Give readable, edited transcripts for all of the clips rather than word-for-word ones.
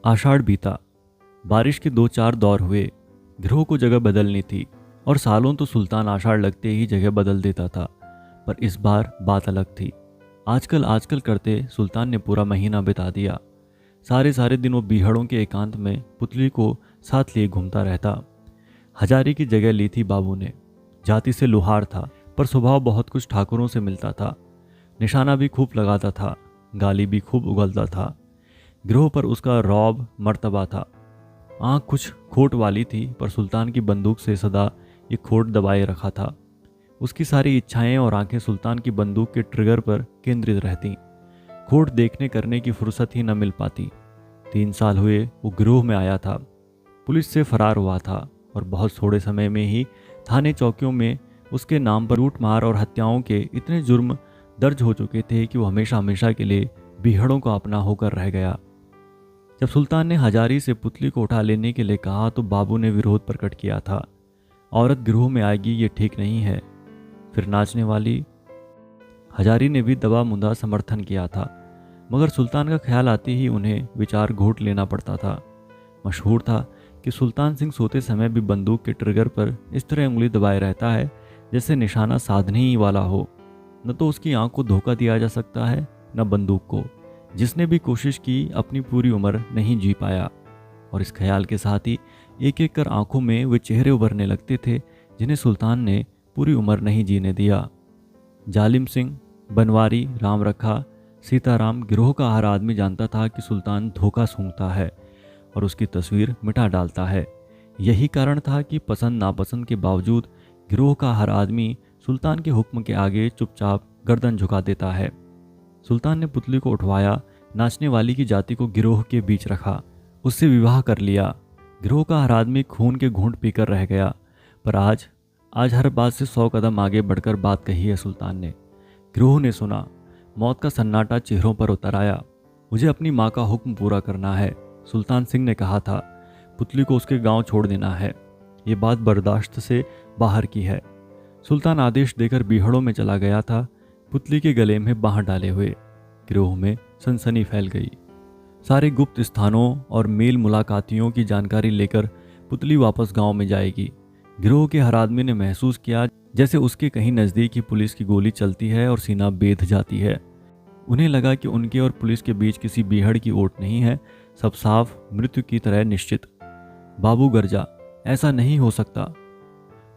आषाढ़ बीता। बारिश के दो चार दौर हुए। गिरोह को जगह बदलनी थी और सालों तो सुल्तान आषाढ़ लगते ही जगह बदल देता था, पर इस बार बात अलग थी। आजकल आजकल करते सुल्तान ने पूरा महीना बिता दिया। सारे सारे दिन वो बीहड़ों के एकांत में पुतली को साथ लिए घूमता रहता। हजारी की जगह ली थी बाबू ने। जाति से लुहार था, पर स्वभाव बहुत कुछ ठाकुरों से मिलता था। निशाना भी खूब लगाता था, गाली भी खूब उगलता था। गिरोह पर उसका रौब मर्तबा था। आँख कुछ खोट वाली थी, पर सुल्तान की बंदूक से सदा ये खोट दबाए रखा था। उसकी सारी इच्छाएं और आंखें सुल्तान की बंदूक के ट्रिगर पर केंद्रित रहती। खोट देखने करने की फुर्सत ही न मिल पाती। 3 साल हुए वो गिरोह में आया था। पुलिस से फरार हुआ था और बहुत थोड़े समय में ही थाने चौकियों में उसके नाम पर लूट मार और हत्याओं के इतने जुर्म दर्ज हो चुके थे कि वो हमेशा हमेशा के लिए बीहड़ों का अपना होकर रह गया। जब सुल्तान ने हजारी से पुतली को उठा लेने के लिए कहा तो बाबू ने विरोध प्रकट किया था। औरत गिरोह में आएगी ये ठीक नहीं है। फिर नाचने वाली हजारी ने भी दबा मुंदा समर्थन किया था, मगर सुल्तान का ख्याल आते ही उन्हें विचार घोट लेना पड़ता था। मशहूर था कि सुल्तान सिंह सोते समय भी बंदूक के ट्रिगर पर इस तरह उंगली दबाए रहता है जैसे निशाना साधने ही वाला हो। न तो उसकी आंख को धोखा दिया जा सकता है, न बंदूक को। जिसने भी कोशिश की अपनी पूरी उम्र नहीं जी पाया। और इस ख्याल के साथ ही एक एक कर आंखों में वे चेहरे उभरने लगते थे जिन्हें सुल्तान ने पूरी उम्र नहीं जीने दिया। जालिम सिंह, बनवारी, राम रखा, सीताराम, गिरोह का हर आदमी जानता था कि सुल्तान धोखा सूंघता है और उसकी तस्वीर मिटा डालता है। यही कारण था कि पसंद नापसंद के बावजूद गिरोह का हर आदमी सुल्तान के हुक्म के आगे चुपचाप गर्दन झुका देता है। सुल्तान ने पुतली को उठवाया, नाचने वाली की जाति को गिरोह के बीच रखा, उससे विवाह कर लिया। गिरोह का हर आदमी खून के घूंट पीकर रह गया। पर आज हर बात से 100 कदम आगे बढ़कर बात कही है सुल्तान ने। गिरोह ने सुना। मौत का सन्नाटा चेहरों पर उतर आया। मुझे अपनी माँ का हुक्म पूरा करना है, सुल्तान सिंह ने कहा था। पुतली को उसके गांव छोड़ देना है। ये बात बर्दाश्त से बाहर की है। सुल्तान आदेश देकर बीहड़ों में चला गया था, पुतली के गले में बांह डाले हुए। गिरोह में सनसनी फैल गई। सारे गुप्त स्थानों और मेल मुलाकातियों की जानकारी लेकर पुतली वापस गांव में जाएगी। गिरोह के हर आदमी ने महसूस किया जैसे उसके कहीं नज़दीक ही पुलिस की गोली चलती है और सीना बेध जाती है। उन्हें लगा कि उनके और पुलिस के बीच किसी बीहड़ की ओट नहीं है, सब साफ मृत्यु की तरह निश्चित। बाबू गरजा, ऐसा नहीं हो सकता।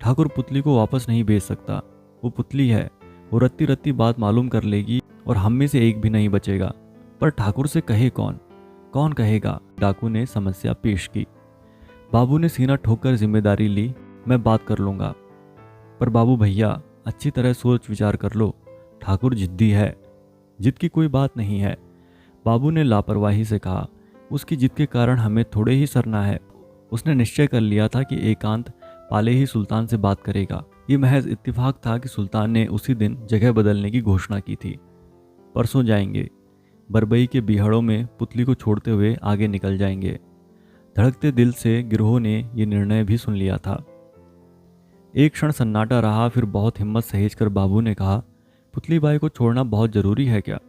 ठाकुर पुतली को वापस नहीं भेज सकता। वो पुतली है, वो रत्ती रत्ती बात मालूम कर लेगी और हम में से एक भी नहीं बचेगा। पर ठाकुर से कहे कौन? कौन कहेगा? डाकू ने समस्या पेश की। बाबू ने सीना ठोककर जिम्मेदारी ली। मैं बात कर लूँगा। पर बाबू भैया, अच्छी तरह सोच विचार कर लो। ठाकुर जिद्दी है। जिद की कोई बात नहीं है, बाबू ने लापरवाही से कहा। उसकी जिद के कारण हमें थोड़े ही सरना है। उसने निश्चय कर लिया था कि एकांत पाले ही सुल्तान से बात करेगा। ये महज इत्तेफाक था कि सुल्तान ने उसी दिन जगह बदलने की घोषणा की थी। परसों जाएंगे। बरबई के बीहड़ों में पुतली को छोड़ते हुए आगे निकल जाएंगे। धड़कते दिल से गिरोह ने यह निर्णय भी सुन लिया था। एक क्षण सन्नाटा रहा, फिर बहुत हिम्मत सहेज कर बाबू ने कहा, पुतली बाई को छोड़ना बहुत जरूरी है क्या?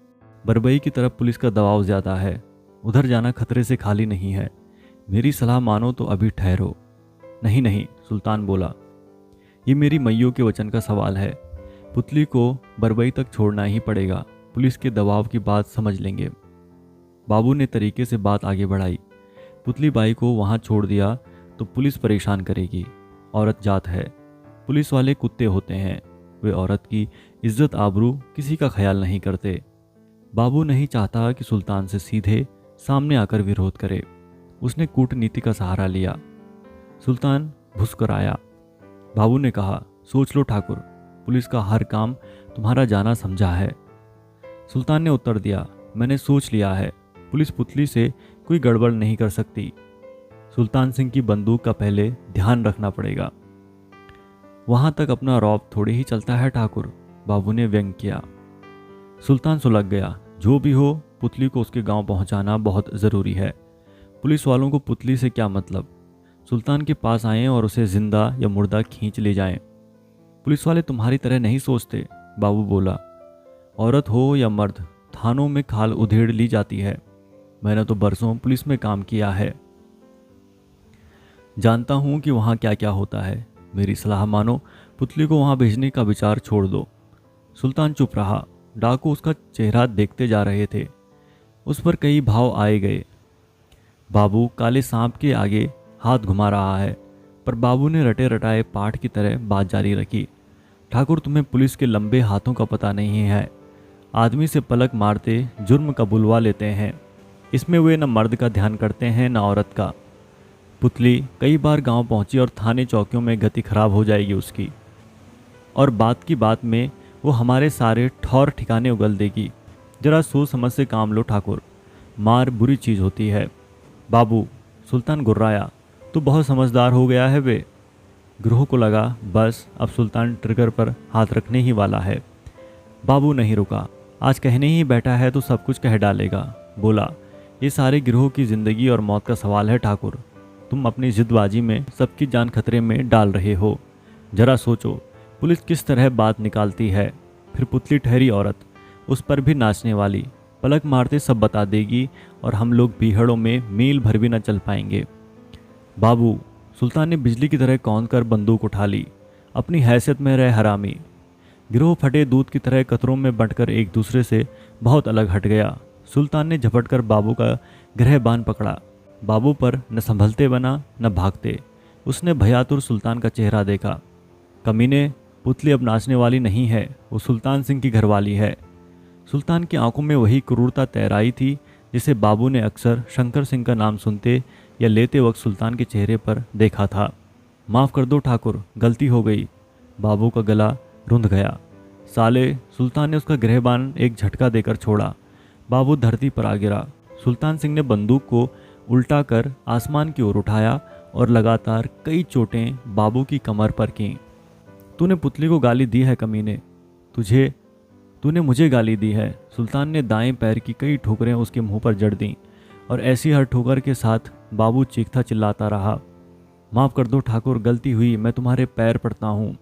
बरबई की तरफ पुलिस का दबाव ज्यादा है, उधर जाना खतरे से खाली नहीं है। मेरी सलाह मानो तो अभी ठहरो। नहीं नहीं, सुल्तान बोला, ये मेरी मैयों के वचन का सवाल है। पुतली को बरबई तक छोड़ना ही पड़ेगा। पुलिस के दबाव की बात समझ लेंगे। बाबू ने तरीके से बात आगे बढ़ाई। पुतली बाई को वहां छोड़ दिया तो पुलिस परेशान करेगी। औरत जात है, पुलिस वाले कुत्ते होते हैं। वे औरत की इज्जत आबरू किसी का ख्याल नहीं करते। बाबू नहीं चाहता कि सुल्तान से सीधे सामने आकर विरोध करे। उसने कूटनीति का सहारा लिया। सुल्तान भुसकर आया। बाबू ने कहा, सोच लो ठाकुर, पुलिस का हर काम तुम्हारा जाना समझा है। सुल्तान ने उत्तर दिया, मैंने सोच लिया है। पुलिस पुतली से कोई गड़बड़ नहीं कर सकती। सुल्तान सिंह की बंदूक का पहले ध्यान रखना पड़ेगा। वहां तक अपना रौब थोड़ी ही चलता है ठाकुर, बाबू ने व्यंग किया। सुल्तान सुलग गया। जो भी हो, पुतली को उसके गांव पहुंचाना बहुत जरूरी है। पुलिस वालों को पुतली से क्या मतलब? सुल्तान के पास आए और उसे जिंदा या मुर्दा खींच ले जाएं। पुलिस वाले तुम्हारी तरह नहीं सोचते, बाबू बोला। औरत हो या मर्द, थानों में खाल उधेड़ ली जाती है। मैंने तो बरसों पुलिस में काम किया है, जानता हूँ कि वहाँ क्या क्या होता है। मेरी सलाह मानो, पुतली को वहाँ भेजने का विचार छोड़ दो। सुल्तान चुप रहा। डाकू उसका चेहरा देखते जा रहे थे। उस पर कई भाव आए गए। बाबू काले सांप के आगे हाथ घुमा रहा है, पर बाबू ने रटे रटाए पाठ की तरह बात जारी रखी। ठाकुर, तुम्हें पुलिस के लंबे हाथों का पता नहीं है। आदमी से पलक मारते जुर्म कबूलवा लेते हैं। इसमें वे न मर्द का ध्यान करते हैं न औरत का। पुतली कई बार गांव पहुंची और थाने चौकियों में गति खराब हो जाएगी उसकी, और बात की बात में वो हमारे सारे ठौर ठिकाने उगल देगी। जरा सोच समझ से काम लो ठाकुर, मार बुरी चीज़ होती है। बाबू, सुल्तान गुर्राया, तू बहुत समझदार हो गया है बे। गिरोह को लगा बस अब सुल्तान ट्रिगर पर हाथ रखने ही वाला है। बाबू नहीं रुका। आज कहने ही बैठा है तो सब कुछ कह डालेगा। बोला, ये सारे गिरोह की ज़िंदगी और मौत का सवाल है ठाकुर। तुम अपनी जिद्दबाजी में सबकी जान खतरे में डाल रहे हो। जरा सोचो, पुलिस किस तरह बात निकालती है। फिर पुतली ठहरी औरत, उस पर भी नाचने वाली, पलक मारते सब बता देगी और हम लोग बीहड़ों में मील भर भी न चल पाएंगे। बाबू, सुल्तान ने बिजली की तरह कौन कर बंदूक उठा ली। अपनी हैसियत में रहे हरामी। गिरोह फटे दूध की तरह कतरों में बंटकर एक दूसरे से बहुत अलग हट गया। सुल्तान ने झपट कर बाबू का गृहबान पकड़ा। बाबू पर न संभलते बना न भागते। उसने भयातुर सुल्तान का चेहरा देखा। कमीने, पुतली अब नाचने वाली नहीं है, वो सुल्तान सिंह की घरवाली है। सुल्तान की आंखों में वही क्रूरता तैराई थी जिसे बाबू ने अक्सर शंकर सिंह का नाम सुनते या लेते वक्त सुल्तान के चेहरे पर देखा था। माफ़ कर दो ठाकुर, गलती हो गई। बाबू का गला रुंध गया। साले, सुल्तान ने उसका गृहबान एक झटका देकर छोड़ा। बाबू धरती पर आ गिरा। सुल्तान सिंह ने बंदूक को उल्टा कर आसमान की ओर उठाया और लगातार कई चोटें बाबू की कमर पर कीं। तूने पुतली को गाली दी है कमीने, तूने मुझे गाली दी है। सुल्तान ने दाएं पैर की कई ठोकरें उसके मुंह पर जड़ दीं और ऐसी हर ठोकर के साथ बाबू चीखता चिल्लाता रहा। माफ़ कर दो ठाकुर, गलती हुई, मैं तुम्हारे पैर पड़ता हूँ।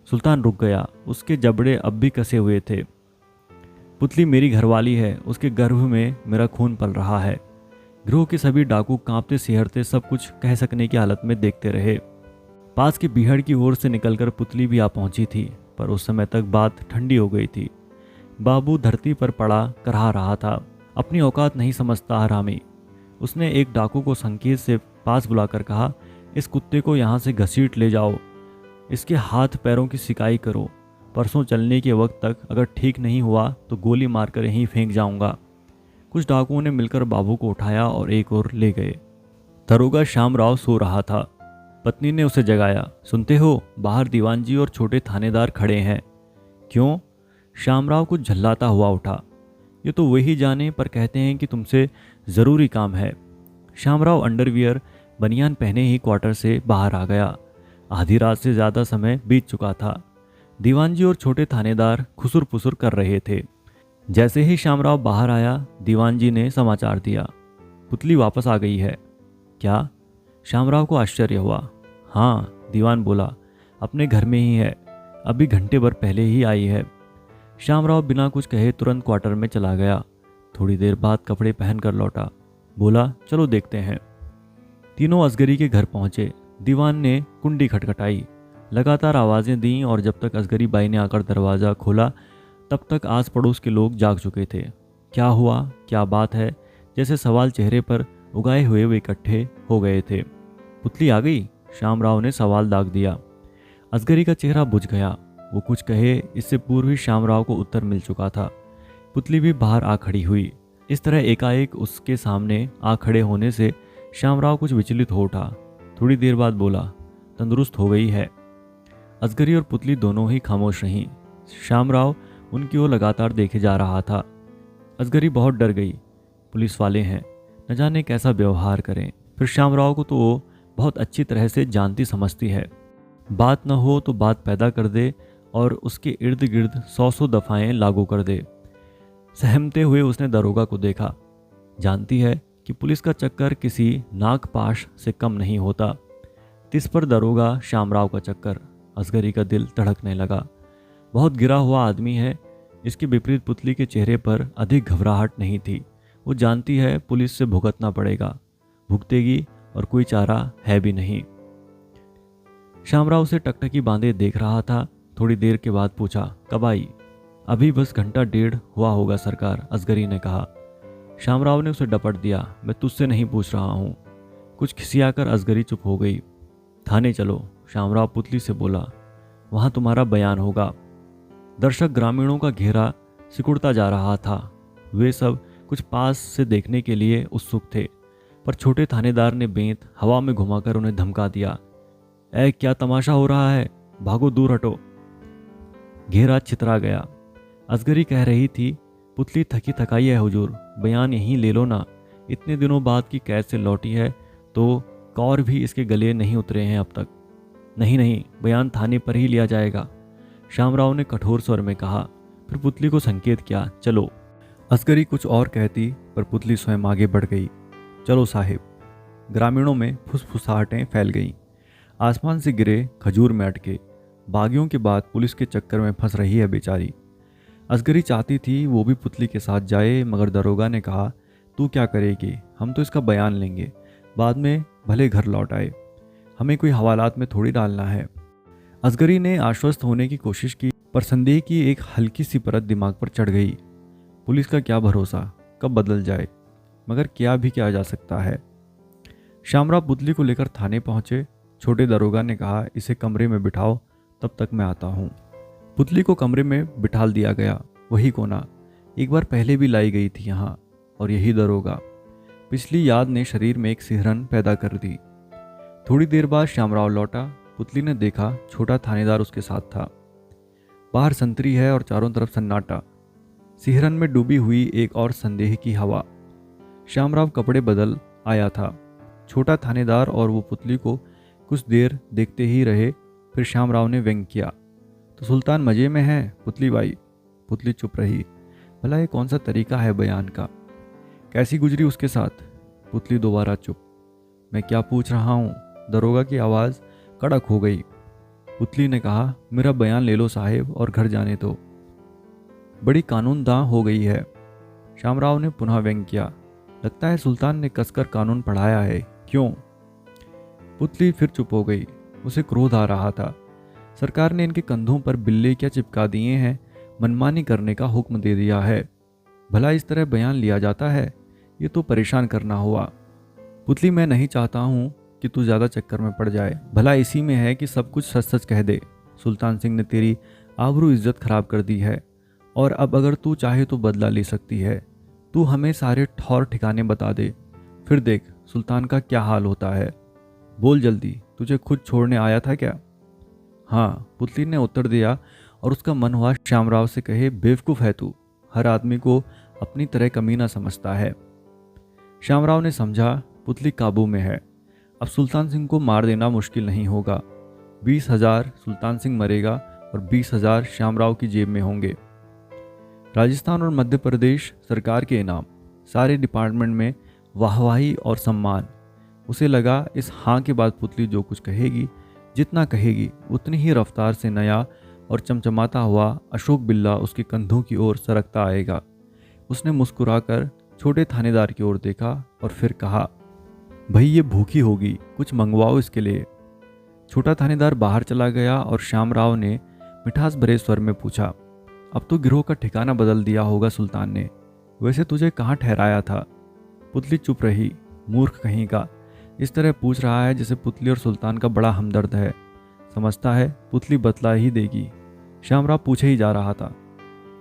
सुल्तान रुक गया। उसके जबड़े अब भी कसे हुए थे। पुतली मेरी घरवाली है, उसके गर्भ में मेरा खून पल रहा है। गिरोह के सभी डाकू कांपते सिहरते सब कुछ कह सकने की हालत में देखते रहे। पास की बीहड़ की ओर से निकलकर पुतली भी आ पहुंची थी, पर उस समय तक बात ठंडी हो गई थी। बाबू धरती पर पड़ा करहा रहा था। अपनी औकात नहीं समझता हरामी। उसने एक डाकू को संकेत से पास बुलाकर कहा, इस कुत्ते को यहाँ से घसीट ले जाओ, इसके हाथ पैरों की सिकाई करो। परसों चलने के वक्त तक अगर ठीक नहीं हुआ तो गोली मारकर यहीं फेंक जाऊंगा। कुछ डाकुओं ने मिलकर बाबू को उठाया और एक ओर ले गए। दरोगा श्यामराव सो रहा था। पत्नी ने उसे जगाया। सुनते हो, बाहर दीवान जी और छोटे थानेदार खड़े हैं। क्यों? श्यामराव कुछ झल्लाता हुआ उठा। ये तो वही जाने, पर कहते हैं कि तुमसे ज़रूरी काम है। श्यामराव अंडरवियर बनियान पहने ही क्वार्टर से बाहर आ गया। आधी रात से ज़्यादा समय बीत चुका था। दीवान जी और छोटे थानेदार खुसुर पुसुर कर रहे थे। जैसे ही श्यामराव बाहर आया, दीवान जी ने समाचार दिया, पुतली वापस आ गई है। क्या? श्यामराव को आश्चर्य हुआ। हाँ, दीवान बोला, अपने घर में ही है, अभी घंटे भर पहले ही आई है। श्यामराव बिना कुछ कहे तुरंत क्वार्टर में चला गया। थोड़ी देर बाद कपड़े पहन कर लौटा। बोला, चलो देखते हैं। तीनों असगरी के घर पहुंचे। दीवान ने कुंडी खटखटाई, लगातार आवाज़ें दीं और जब तक असगरी बाई ने आकर दरवाज़ा खोला तब तक आस पड़ोस के लोग जाग चुके थे। क्या हुआ, क्या बात है, जैसे सवाल चेहरे पर उगाए हुए वे इकट्ठे हो गए थे। पुतली आ गई? श्यामराव ने सवाल दाग दिया। असगरी का चेहरा बुझ गया। वो कुछ कहे इससे पूर्व ही श्यामराव को उत्तर मिल चुका था। पुतली भी बाहर आ खड़ी हुई। इस तरह एकाएक उसके सामने आ खड़े होने से श्यामराव कुछ विचलित हो उठा। थोड़ी देर बाद बोला, तंदुरुस्त हो गई है। असगरी और पुतली दोनों ही खामोश रहीं। श्यामराव उनकी ओर लगातार देखे जा रहा था। असगरी बहुत डर गई। पुलिस वाले हैं, न जाने कैसा व्यवहार करें। फिर श्यामराव को तो वो बहुत अच्छी तरह से जानती समझती है। बात न हो तो बात पैदा कर दे और उसके इर्द गिर्द 100 दफ़ाएं लागू कर दे। सहमते हुए उसने दरोगा को देखा। जानती है कि पुलिस का चक्कर किसी नागपाश से कम नहीं होता। तिस पर दरोगा श्यामराव का चक्कर। असगरी का दिल धड़कने लगा। बहुत गिरा हुआ आदमी है। इसके विपरीत पुतली के चेहरे पर अधिक घबराहट नहीं थी। वो जानती है पुलिस से भुगतना पड़ेगा, भुगतेगी और कोई चारा है भी नहीं। श्यामराव उसे टकटकी बांधे देख रहा था। थोड़ी देर के बाद पूछा, कब आई? अभी बस घंटा डेढ़ हुआ होगा सरकार, असगरी ने कहा। श्यामराव ने उसे डपट दिया, मैं तुझसे नहीं पूछ रहा हूँ। कुछ खिसियाकर असगरी चुप हो गई। थाने चलो, श्यामराव पुतली से बोला, वहां तुम्हारा बयान होगा। दर्शक ग्रामीणों का घेरा सिकुड़ता जा रहा था। वे सब कुछ पास से देखने के लिए उत्सुक थे, पर छोटे थानेदार ने बेंत हवा में घुमाकर उन्हें धमका दिया, ऐ क्या तमाशा हो रहा है, भागो, दूर हटो। घेरा छितरा गया। असगरी कह रही थी, पुतली थकी थकाई है हुजूर, बयान यहीं ले लो ना। इतने दिनों बाद की कैद से लौटी है तो कौर भी इसके गले नहीं उतरे हैं अब तक। नहीं नहीं, बयान थाने पर ही लिया जाएगा, श्यामराव ने कठोर स्वर में कहा। फिर पुतली को संकेत किया, चलो। असगरी कुछ और कहती, पर पुतली स्वयं आगे बढ़ गई। चलो साहिब। ग्रामीणों में फुसफुसाहटें फैल गईं। आसमान से गिरे खजूर में अटके। बागियों के बाद पुलिस के चक्कर में फंस रही है बेचारी। असगरी चाहती थी वो भी पुतली के साथ जाए, मगर दरोगा ने कहा, तू क्या करेगी, हम तो इसका बयान लेंगे, बाद में भले घर लौट आए, हमें कोई हवालात में थोड़ी डालना है। असगरी ने आश्वस्त होने की कोशिश की, पर संदेह की एक हल्की सी परत दिमाग पर चढ़ गई। पुलिस का क्या भरोसा, कब बदल जाए, मगर क्या भी किया जा सकता है। श्यामराव पुतली को लेकर थाने पहुंचे। छोटे दरोगा ने कहा, इसे कमरे में बिठाओ, तब तक मैं आता हूँ। पुतली को कमरे में बिठाल दिया गया। वही कोना एक बार पहले भी लाई गई थी यहाँ, और यही दरोगा। पिछली याद ने शरीर में एक सिहरन पैदा कर दी। थोड़ी देर बाद श्यामराव लौटा। पुतली ने देखा छोटा थानेदार उसके साथ था। बाहर संतरी है और चारों तरफ सन्नाटा, सिहरन में डूबी हुई एक और संदेह की हवा। श्यामराव कपड़े बदल आया था। छोटा थानेदार और वो पुतली को कुछ देर देखते ही रहे। फिर श्यामराव ने व्यंग किया, तो सुल्तान मजे में है पुतली बाई। पुतली चुप रही। भला ये कौन सा तरीका है बयान का? कैसी गुजरी उसके साथ? पुतली दोबारा चुप। मैं क्या पूछ रहा हूँ? दरोगा की आवाज़ कड़क हो गई। पुतली ने कहा, मेरा बयान ले लो साहिब और घर जाने दो। बड़ी कानूनदां हो गई है। श्यामराव ने पुनः व्यंग किया, लगता है सुल्तान ने कसकर कानून पढ़ाया है, क्यों? पुतली फिर चुप हो गई। उसे क्रोध आ रहा था। सरकार ने इनके कंधों पर बिल्ले क्या चिपका दिए हैं, मनमानी करने का हुक्म दे दिया है। भला इस तरह बयान लिया जाता है? ये तो परेशान करना हुआ। पुतली, मैं नहीं चाहता हूँ कि तू ज़्यादा चक्कर में पड़ जाए। भला इसी में है कि सब कुछ सच सच कह दे। सुल्तान सिंह ने तेरी आबरू इज्जत खराब कर दी है, और अब अगर तू चाहे तो बदला ले सकती है। तू हमें सारे ठौर ठिकाने बता दे, फिर देख सुल्तान का क्या हाल होता है। बोल जल्दी, तुझे खुद छोड़ने आया था क्या? हाँ, पुतली ने उत्तर दिया, और उसका मन हुआ श्यामराव से कहे, बेवकूफ़ है तू, हर आदमी को अपनी तरह कमीना समझता है। श्यामराव ने समझा पुतली काबू में है। अब सुल्तान सिंह को मार देना मुश्किल नहीं होगा। 20,000 सुल्तान सिंह मरेगा और 20,000 श्यामराव की जेब में होंगे। राजस्थान और मध्य प्रदेश सरकार के इनाम, सारे डिपार्टमेंट में वाहवाही और सम्मान। उसे लगा इस हाँ के बाद पुतली जो कुछ कहेगी, जितना कहेगी, उतनी ही रफ्तार से नया और चमचमाता हुआ अशोक बिल्ला उसके कंधों की ओर सरकता आएगा। उसने मुस्कुराकर छोटे थानेदार की ओर देखा और फिर कहा, भाई ये भूखी होगी, कुछ मंगवाओ इसके लिए। छोटा थानेदार बाहर चला गया और श्यामराव ने मिठास भरे स्वर में पूछा, अब तो गिरोह का ठिकाना बदल दिया होगा सुल्तान ने, वैसे तुझे कहाँ ठहराया था? पुतली चुप रही। मूर्ख कहीं का, इस तरह पूछ रहा है जैसे पुतली और सुल्तान का बड़ा हमदर्द है। समझता है पुतली बतला ही देगी। श्यामराव पूछे ही जा रहा था।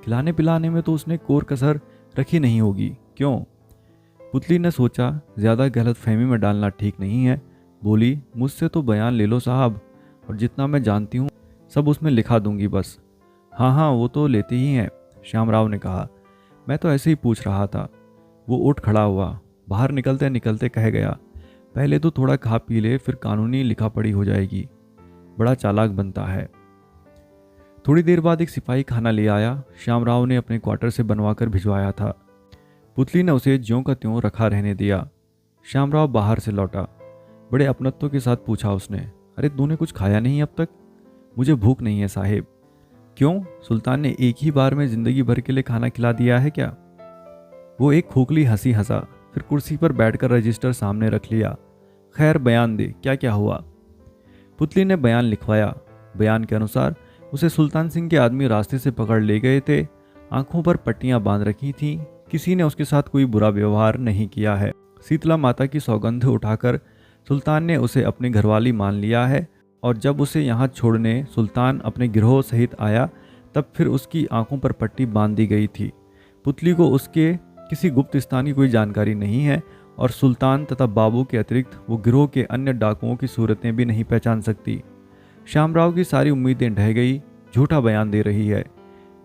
खिलाने पिलाने में तो उसने कोर कसर रखी नहीं होगी, क्यों? पुतली ने सोचा ज़्यादा गलतफहमी में डालना ठीक नहीं है। बोली, मुझसे तो बयान ले लो साहब, और जितना मैं जानती हूँ सब उसमें लिखा दूंगी बस। हाँ हाँ, वो तो लेते ही हैं, श्यामराव ने कहा। मैं तो ऐसे ही पूछ रहा था। वो उठ खड़ा हुआ। बाहर निकलते निकलते कह गया, पहले तो थोड़ा खा पी ले, फिर कानूनी लिखा पढ़ी हो जाएगी। बड़ा चालाक बनता है। थोड़ी देर बाद एक सिपाही खाना ले आया। श्यामराव ने अपने क्वार्टर से बनवा कर भिजवाया था। पुतली ने उसे ज्यों का त्यों रखा रहने दिया। श्यामराव बाहर से लौटा। बड़े अपनत्व के साथ पूछा उसने, अरे तूने कुछ खाया नहीं अब तक? मुझे भूख नहीं है साहिब। क्यों, सुल्तान ने एक ही बार में जिंदगी भर के लिए खाना खिला दिया है क्या? वो एक खोखली हंसी हंसा, फिर कुर्सी पर बैठकर रजिस्टर सामने रख लिया। खैर बयान दे, क्या क्या हुआ? पुतली ने बयान लिखवाया। बयान के अनुसार उसे सुल्तान सिंह के आदमी रास्ते से पकड़ ले गए थे। आंखों पर पट्टियां बांध रखी थीं। किसी ने उसके साथ कोई बुरा व्यवहार नहीं किया है। शीतला माता की सौगंध उठाकर सुल्तान ने उसे अपनी घरवाली मान लिया है, और जब उसे यहाँ छोड़ने सुल्तान अपने गिरोह सहित आया तब फिर उसकी आंखों पर पट्टी बांध दी गई थी। पुतली को उसके किसी गुप्त स्थान की कोई जानकारी नहीं है, और सुल्तान तथा बाबू के अतिरिक्त वो गिरोह के अन्य डाकुओं की सूरतें भी नहीं पहचान सकती। श्यामराव की सारी उम्मीदें ढह गई। झूठा बयान दे रही है।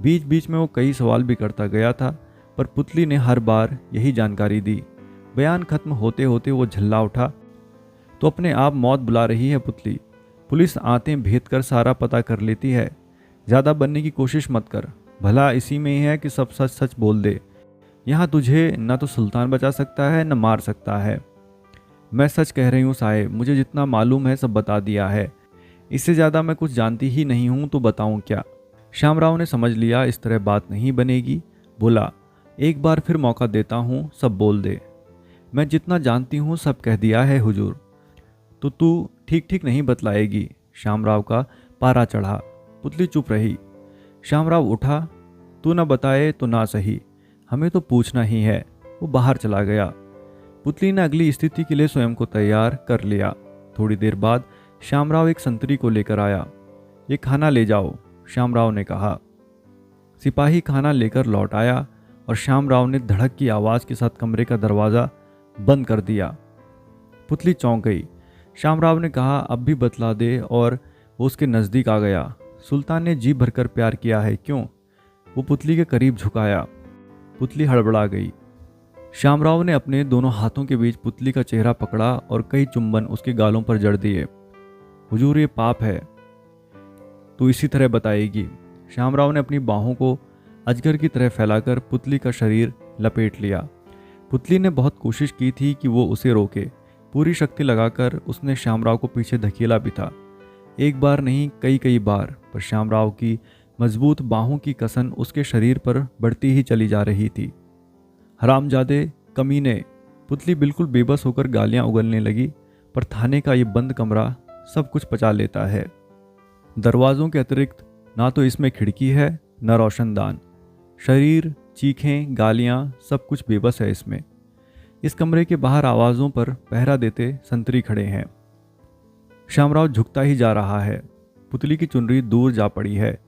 बीच बीच में वो कई सवाल भी करता गया था, पर पुतली ने हर बार यही जानकारी दी। बयान खत्म होते होते वो झल्ला उठा। तो अपने आप मौत बुला रही है पुतली। पुलिस आंतें भेद कर सारा पता कर लेती है। ज़्यादा बनने की कोशिश मत कर, भला इसी में ही है कि सब सच सच बोल दे। यहाँ तुझे न तो सुल्तान बचा सकता है न मार सकता है। मैं सच कह रही हूँ साहेब, मुझे जितना मालूम है सब बता दिया है। इससे ज़्यादा मैं कुछ जानती ही नहीं हूँ, तो बताऊँ क्या? श्यामराव ने समझ लिया इस तरह बात नहीं बनेगी। बोला, एक बार फिर मौका देता हूँ, सब बोल दे। मैं जितना जानती हूँ सब कह दिया है हुजूर। तो तू ठीक ठीक नहीं बतलाएगी? श्यामराव का पारा चढ़ा। पुतली चुप रही। श्यामराव उठा। तू न बताए तो ना सही, हमें तो पूछना ही है। वो बाहर चला गया। पुतली ने अगली स्थिति के लिए स्वयं को तैयार कर लिया। थोड़ी देर बाद श्यामराव एक संतरी को लेकर आया। ये खाना ले जाओ, श्यामराव ने कहा। सिपाही खाना लेकर लौट आया और श्यामराव ने धड़क की आवाज़ के साथ कमरे का दरवाज़ा बंद कर दिया। पुतली चौंक गई। श्यामराव ने कहा, अब भी बतला दे, और वो उसके नज़दीक आ गया। सुल्तान ने जी भरकर प्यार किया है, क्यों? वो पुतली के करीब झुकाया। पुतली हड़बड़ा गई। श्यामराव ने अपने दोनों हाथों के बीच पुतली का चेहरा पकड़ा और कई चुंबन उसके गालों पर जड़ दिए। हुजूर, ये पाप है, तो इसी तरह बताएगी। श्यामराव ने अपनी बाहों को अजगर की तरह फैलाकर पुतली का शरीर लपेट लिया। पुतली ने बहुत कोशिश की थी कि वो उसे रोके। पूरी शक्ति लगाकर उसने श्यामराव को पीछे धकेला भी था। एक बार नहीं, कई कई बार, पर श्यामराव की मजबूत बाहों की कसन उसके शरीर पर बढ़ती ही चली जा रही थी। हरामजादे, कमीने! पुतली बिल्कुल बेबस होकर गालियां उगलने लगी। पर थाने का ये बंद कमरा सब कुछ पचा लेता है। दरवाज़ों के अतिरिक्त ना तो इसमें खिड़की है न रोशनदान। शरीर, चीखें, गालियां, सब कुछ बेबस है इसमें। इस कमरे के बाहर आवाज़ों पर पहरा देते संतरी खड़े हैं। श्यामराव झुकता ही जा रहा है। पुतली की चुनरी दूर जा पड़ी है।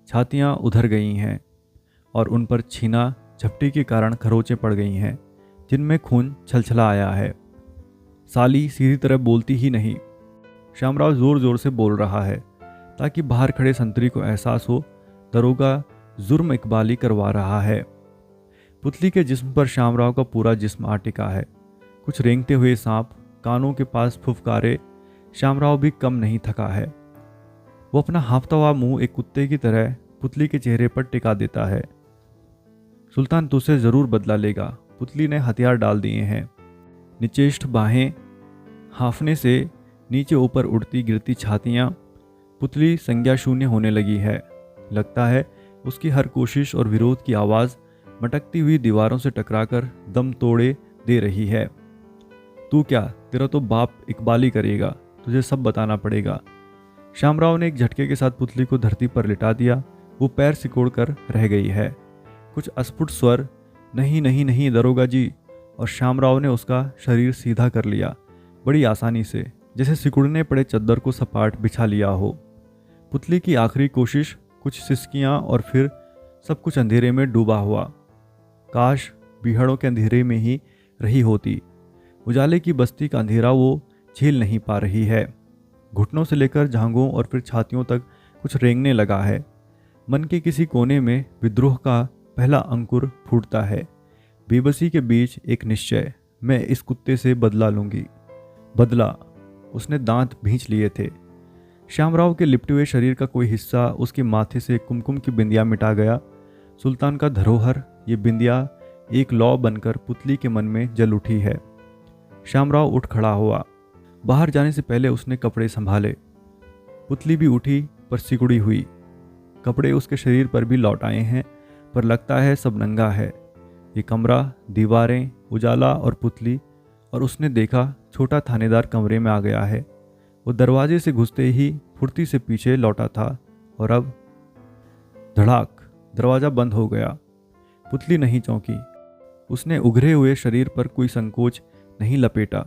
छातियां उधर गई हैं और उन पर छीना झपटी के कारण खरोंचें पड़ गई हैं, जिनमें खून छलछला आया है। साली सीधी तरह बोलती ही नहीं। श्यामराव जोर जोर से बोल रहा है ताकि बाहर खड़े संतरी को एहसास हो दरोगा जुर्म इकबाली करवा रहा है। पुतली के जिस्म पर श्यामराव का पूरा जिस्म आ टिका है। कुछ रेंगते हुए सांप कानों के पास फुफकारे। श्यामराव भी कम नहीं थका है। वो अपना हाँफता हुआ मुंह एक कुत्ते की तरह पुतली के चेहरे पर टिका देता है। सुल्तान तुझसे जरूर बदला लेगा। पुतली ने हथियार डाल दिए हैं। निचेष्ट बाहें, हाँफने से नीचे ऊपर उड़ती गिरती छातियां। पुतली संज्ञा शून्य होने लगी है। लगता है उसकी हर कोशिश और विरोध की आवाज़ मटकती हुई दीवारों से टकराकर दम तोड़े दे रही है। तू क्या, तेरा तो बाप इकबाली करेगा, तुझे सब बताना पड़ेगा। श्यामराव ने एक झटके के साथ पुतली को धरती पर लिटा दिया। वो पैर सिकोड़ कर रह गई है। कुछ अस्फुट स्वर, नहीं नहीं नहीं दरोगा जी, और श्यामराव ने उसका शरीर सीधा कर लिया, बड़ी आसानी से, जैसे सिकुड़ने पड़े चद्दर को सपाट बिछा लिया हो। पुतली की आखिरी कोशिश, कुछ सिसकियां, और फिर सब कुछ अंधेरे में डूबा हुआ। काश बीहड़ों के अंधेरे में ही रही होती। उजाले की बस्ती का अंधेरा वो झेल नहीं पा रही है। घुटनों से लेकर जांघों और फिर छातियों तक कुछ रेंगने लगा है। मन के किसी कोने में विद्रोह का पहला अंकुर फूटता है। बेबसी के बीच एक निश्चय, मैं इस कुत्ते से बदला लूंगी। बदला। उसने दांत भींच लिए थे। श्यामराव के लिपटे हुए शरीर का कोई हिस्सा उसके माथे से कुमकुम की बिंदिया मिटा गया। सुल्तान का धरोहर ये बिंदिया एक लौ बनकर पुतली के मन में जल उठी है। श्यामराव उठ खड़ा हुआ। बाहर जाने से पहले उसने कपड़े संभाले। पुतली भी उठी पर सिकुड़ी हुई। कपड़े उसके शरीर पर भी लौट आए हैं, पर लगता है सब नंगा है। ये कमरा, दीवारें, उजाला और पुतली, और उसने देखा छोटा थानेदार कमरे में आ गया है। वो दरवाजे से घुसते ही फुर्ती से पीछे लौटा था और अब धड़ाक, दरवाज़ा बंद हो गया। पुतली नहीं चौंकी। उसने उघरे हुए शरीर पर कोई संकोच नहीं लपेटा,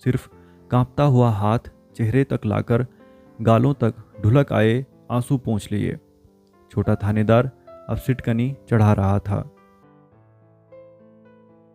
सिर्फ कांपता हुआ हाथ चेहरे तक लाकर गालों तक ढुलक आए आंसू पोंछ लिए। छोटा थानेदार अब सिटकनी चढ़ा रहा था।